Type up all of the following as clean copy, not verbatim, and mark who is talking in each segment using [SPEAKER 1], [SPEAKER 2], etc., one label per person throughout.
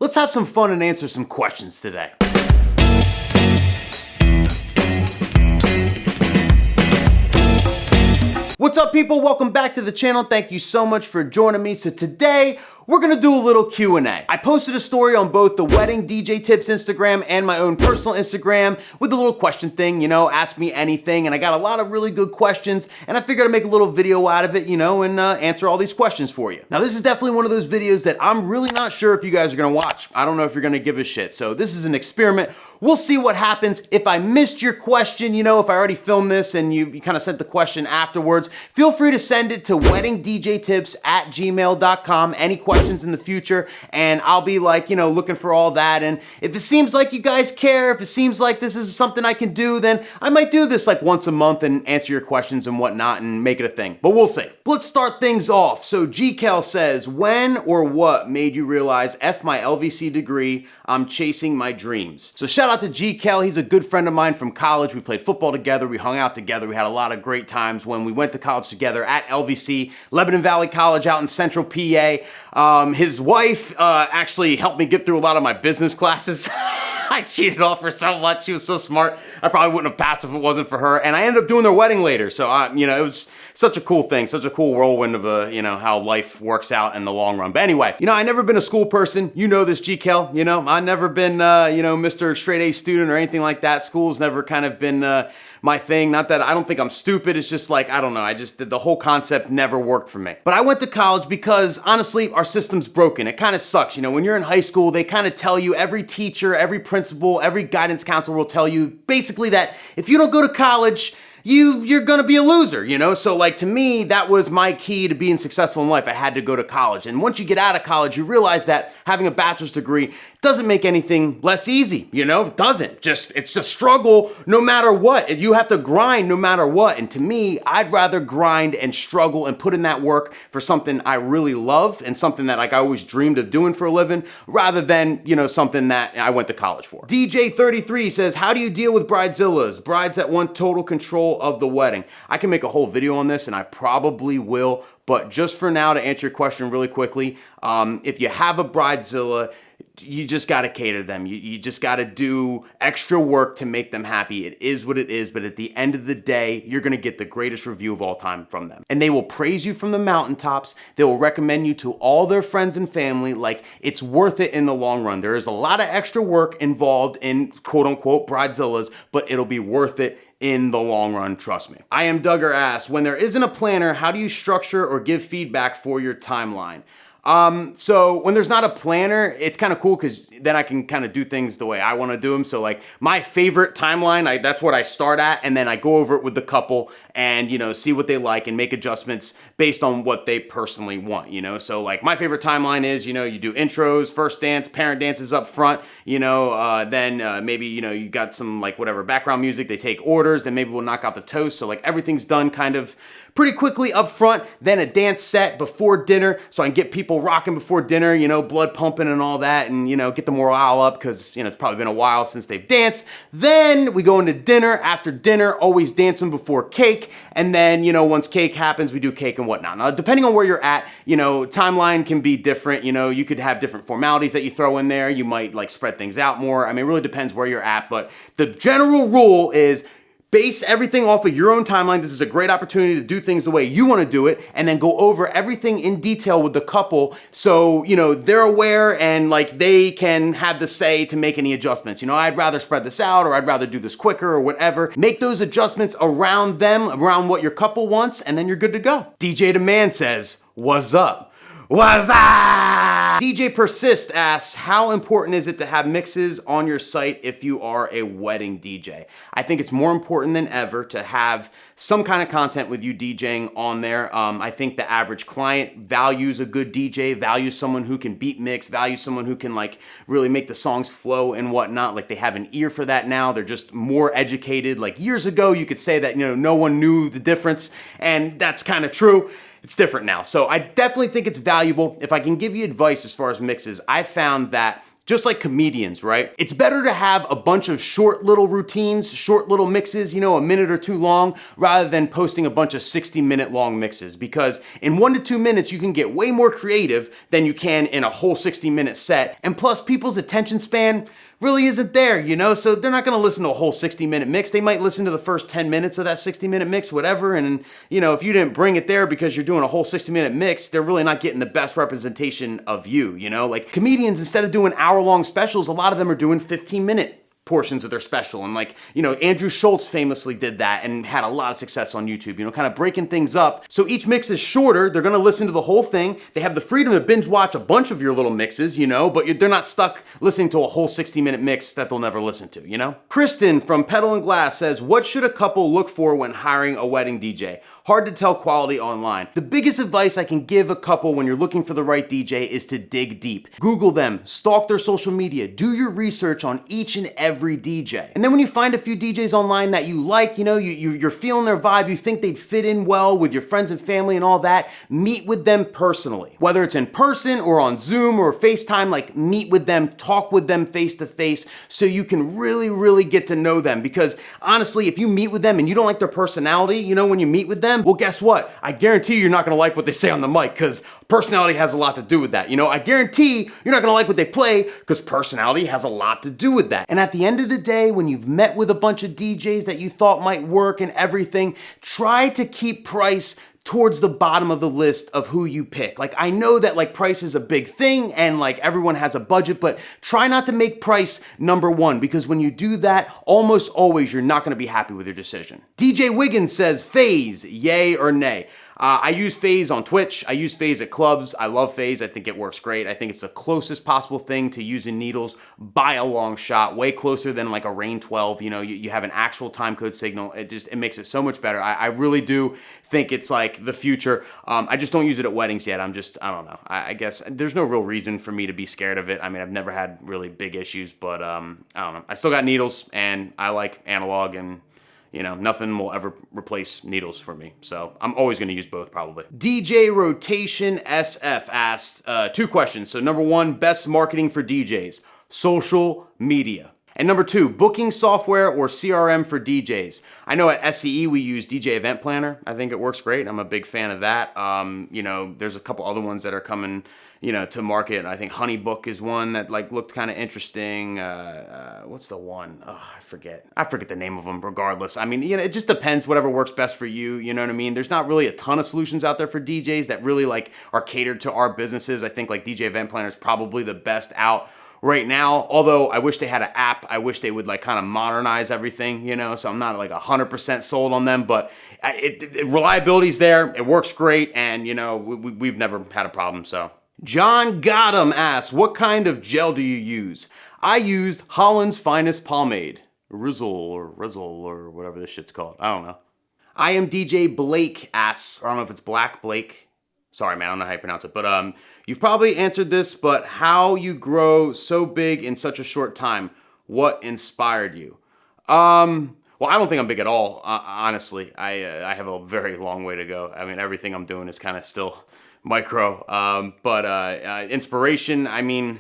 [SPEAKER 1] Let's have some fun and answer some questions today. What's up, people? Welcome back to the channel. Thank you so much for joining me. So today, we're gonna do a little Q&A. I posted a story on both the Wedding DJ Tips Instagram and my own personal Instagram with a little question thing, ask me anything, and I got a lot of really good questions, and I figured I'd make a little video out of it, and answer all these questions for you. Now, this is definitely one of those videos that I'm really not sure if you guys are gonna watch. I don't know if you're gonna give a shit, so this is an experiment. We'll see what happens. If I missed your question, if I already filmed this and you kind of sent the question afterwards, feel free to send it to weddingdjtips@gmail.com. Any questions in the future, and I'll be looking for all that. And if it seems like you guys care, if it seems like this is something I can do, then I might do this once a month and answer your questions and whatnot and make it a thing. But we'll see. Let's start things off. So GKel says, when or what made you realize F my LVC degree, I'm chasing my dreams? So shout out to GKel. He's a good friend of mine from college. We played football together. We hung out together. We had a lot of great times when we went to college together at LVC, Lebanon Valley College out in central PA. His wife actually helped me get through a lot of my business classes. I cheated off her so much. She was so smart. I probably wouldn't have passed if it wasn't for her. And I ended up doing their wedding later. So, it was such a cool thing, such a cool whirlwind of how life works out in the long run. But anyway, I never been a school person. You know this, GKel. I never been, Mr. Straight A student or anything like that. School's never kind of been my thing. Not that I don't think I'm stupid. It's just I don't know. The whole concept never worked for me. But I went to college because honestly, our system's broken. It kind of sucks. When you're in high school, they kind of tell you, every teacher, every principal, every guidance counselor will tell you basically that if you don't go to college, you're gonna be a loser, So to me, that was my key to being successful in life. I had to go to college. And once you get out of college, you realize that having a bachelor's degree doesn't make anything less easy, It doesn't. It's a struggle no matter what. You have to grind no matter what. And to me, I'd rather grind and struggle and put in that work for something I really love and something that I always dreamed of doing for a living, rather than, something that I went to college for. DJ33 says, how do you deal with bridezillas, brides that want total control of the wedding? I can make a whole video on this, and I probably will, but just for now, to answer your question really quickly, if you have a bridezilla, you just gotta cater to them. You just gotta do extra work to make them happy. It is what it is, but at the end of the day, you're gonna get the greatest review of all time from them. And they will praise you from the mountaintops. They will recommend you to all their friends and family. It's worth it in the long run. There is a lot of extra work involved in quote unquote bridezillas, but it'll be worth it in the long run, trust me. I Am Duggar asks, when there isn't a planner, how do you structure or give feedback for your timeline? So when there's not a planner, it's kind of cool because then I can kind of do things the way I want to do them. So my favorite timeline, that's what I start at, and then I go over it with the couple and, see what they like and make adjustments based on what they personally want, So my favorite timeline is, you do intros, first dance, parent dances up front, then maybe, you got some whatever background music, they take orders, then maybe we'll knock out the toast. So everything's done kind of pretty quickly up front, then a dance set before dinner so I can get people rocking before dinner, blood pumping and all that, and get the morale up because it's probably been a while since they've danced. Then we go into dinner. After dinner, always dancing before cake, and then once cake happens, we do cake and whatnot. Now, depending on where you're at, timeline can be different. You could have different formalities that you throw in there. You might spread things out more. I mean, it really depends where you're at, but the general rule is base everything off of your own timeline. This is a great opportunity to do things the way you want to do it, and then go over everything in detail with the couple so, they're aware and they can have the say to make any adjustments. I'd rather spread this out, or I'd rather do this quicker, or whatever. Make those adjustments around them, around what your couple wants, and then you're good to go. DJ Demand says, what's up? What's that? DJ Persist asks, how important is it to have mixes on your site if you are a wedding DJ? I think it's more important than ever to have some kind of content with you DJing on there. I think the average client values a good DJ, values someone who can beat mix, values someone who can really make the songs flow and whatnot. They have an ear for that now. They're just more educated. Years ago, you could say that, no one knew the difference, and that's kind of true. It's different now. So I definitely think it's valuable. If I can give you advice as far as mixes, I found that Just like comedians, right? It's better to have a bunch of short little routines, short little mixes, a minute or two long, rather than posting a bunch of 60-minute long mixes. Because in 1 to 2 minutes, you can get way more creative than you can in a whole 60-minute set. And plus, people's attention span really isn't there, so they're not gonna listen to a whole 60-minute mix. They might listen to the first 10 minutes of that 60-minute mix, whatever, and if you didn't bring it there because you're doing a whole 60-minute mix, they're really not getting the best representation of you, Like comedians, instead of doing hour-long specials, a lot of them are doing 15-minute portions of their special. And Andrew Schultz famously did that and had a lot of success on YouTube, kind of breaking things up. So each mix is shorter. They're gonna listen to the whole thing. They have the freedom to binge watch a bunch of your little mixes, but they're not stuck listening to a whole 60-minute mix that they'll never listen to, Kristen from Pedal and Glass says, what should a couple look for when hiring a wedding DJ? Hard to tell quality online. The biggest advice I can give a couple when you're looking for the right DJ is to dig deep. Google them, stalk their social media, do your research on each and every DJ. And then when you find a few DJs online that you like, you're feeling their vibe, you think they'd fit in well with your friends and family and all that, meet with them personally. Whether it's in person or on Zoom or FaceTime, meet with them, talk with them face to face so you can really, really get to know them. Because honestly, if you meet with them and you don't like their personality, when you meet with them, well, guess what? I guarantee you're not gonna like what they say on the mic because personality has a lot to do with that. I guarantee you're not gonna like what they play because personality has a lot to do with that. And at the end of the day, when you've met with a bunch of DJs that you thought might work and everything, try to keep price towards the bottom of the list of who you pick. I know that price is a big thing and everyone has a budget, but try not to make price number one because when you do that, almost always you're not gonna be happy with your decision. DJ Wiggins says, phase, yay or nay? I use phase on Twitch. I use phase at clubs. I love phase. I think it works great. I think it's the closest possible thing to using needles by a long shot, way closer than a Rain 12. You have an actual time code signal. It makes it so much better. I really do think it's the future. I just don't use it at weddings yet. I don't know. I guess there's no real reason for me to be scared of it. I mean, I've never had really big issues, but I don't know. I still got needles and I like analog and nothing will ever replace needles for me. So I'm always gonna use both probably. DJ Rotation SF asked 2 questions. So number 1, best marketing for DJs, social media. And number 2, booking software or CRM for DJs. I know at SCE we use DJ Event Planner. I think it works great. I'm a big fan of that. There's a couple other ones that are coming to market. I think Honeybook is one that looked kind of interesting. What's the one? Oh, I forget the name of them regardless. I mean, it just depends, whatever works best for you. You know what I mean? There's not really a ton of solutions out there for DJs that really are catered to our businesses. I think DJ Event Planner is probably the best out right now, although I wish they had an app. I wish they would kind of modernize everything, so I'm not 100% sold on them, but reliability's there, it works great, and we've never had a problem, so. John Gotham asks, what kind of gel do you use? I use Holland's Finest Pomade, Rizzle or whatever this shit's called, I don't know. I am DJ Blake asks, or I don't know if it's Black Blake, sorry man, I don't know how you pronounce it, but you've probably answered this, but how you grow so big in such a short time, what inspired you? Well, I don't think I'm big at all, honestly. I have a very long way to go. I mean, everything I'm doing is kind of still micro, but inspiration, I mean,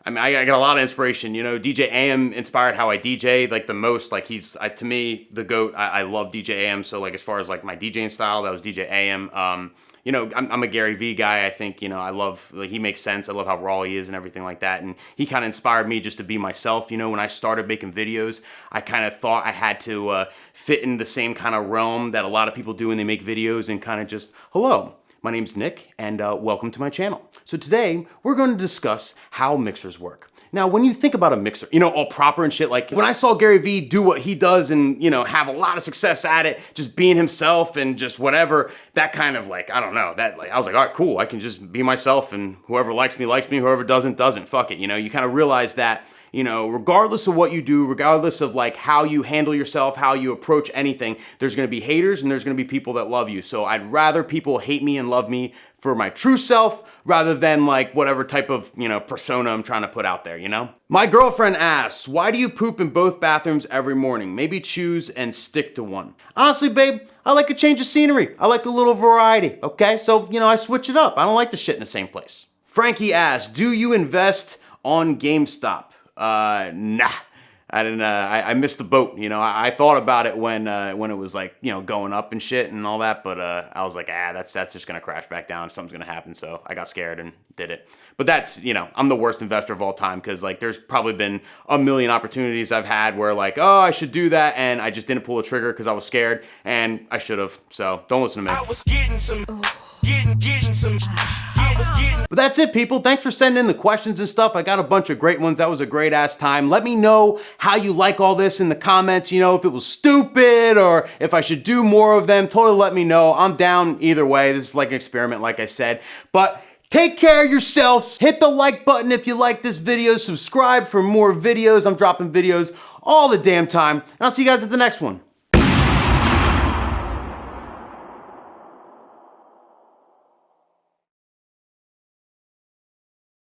[SPEAKER 1] I got a lot of inspiration, DJ AM inspired how I DJ, the most, he's, to me, the GOAT. I love DJ AM, so, as far as, my DJing style, that was DJ AM. I'm a Gary Vee guy. I think, I love, he makes sense. I love how raw he is and everything like that. And he kind of inspired me just to be myself. When I started making videos, I kind of thought I had to fit in the same kind of realm that a lot of people do when they make videos and kind of just, hello, my name's Nick and welcome to my channel. So today we're going to discuss how mixers work. Now, when you think about a mixer, all proper and shit, when I saw Gary Vee do what he does and, have a lot of success at it, just being himself and just whatever, that kind of I don't know, that I was all right, cool, I can just be myself and whoever likes me, whoever doesn't, fuck it, you kind of realize that, regardless of what you do, regardless of how you handle yourself, how you approach anything, there's gonna be haters and there's gonna be people that love you. So I'd rather people hate me and love me for my true self rather than whatever type of, persona I'm trying to put out there, My girlfriend asks, why do you poop in both bathrooms every morning? Maybe choose and stick to one. Honestly, babe, I like a change of scenery. I like a little variety, okay? So, I switch it up. I don't like to shit in the same place. Frankie asks, do you invest on GameStop. Nah. I didn't. I missed the boat. You know, I thought about it when it was like, you know, going up and shit and all that. But I was like, that's just gonna crash back down. Something's gonna happen. So I got scared and did it. But that's, you know, I'm the worst investor of all time, because like there's probably been a million opportunities I've had where like, oh, I should do that, and I just didn't pull the trigger because I was scared, and I should have. So don't listen to me.
[SPEAKER 2] I was getting some.
[SPEAKER 1] But that's it, people. Thanks for sending in the questions and stuff. I got a bunch of great ones. That was a great ass time. Let me know how you like all this in the comments. You know, if it was stupid or if I should do more of them. Totally let me know. I'm down either way. This is like an experiment, like I said. But take care of yourselves. Hit the like button if you like this video. Subscribe for more videos. I'm dropping videos all the damn time. And I'll see you guys at the next one.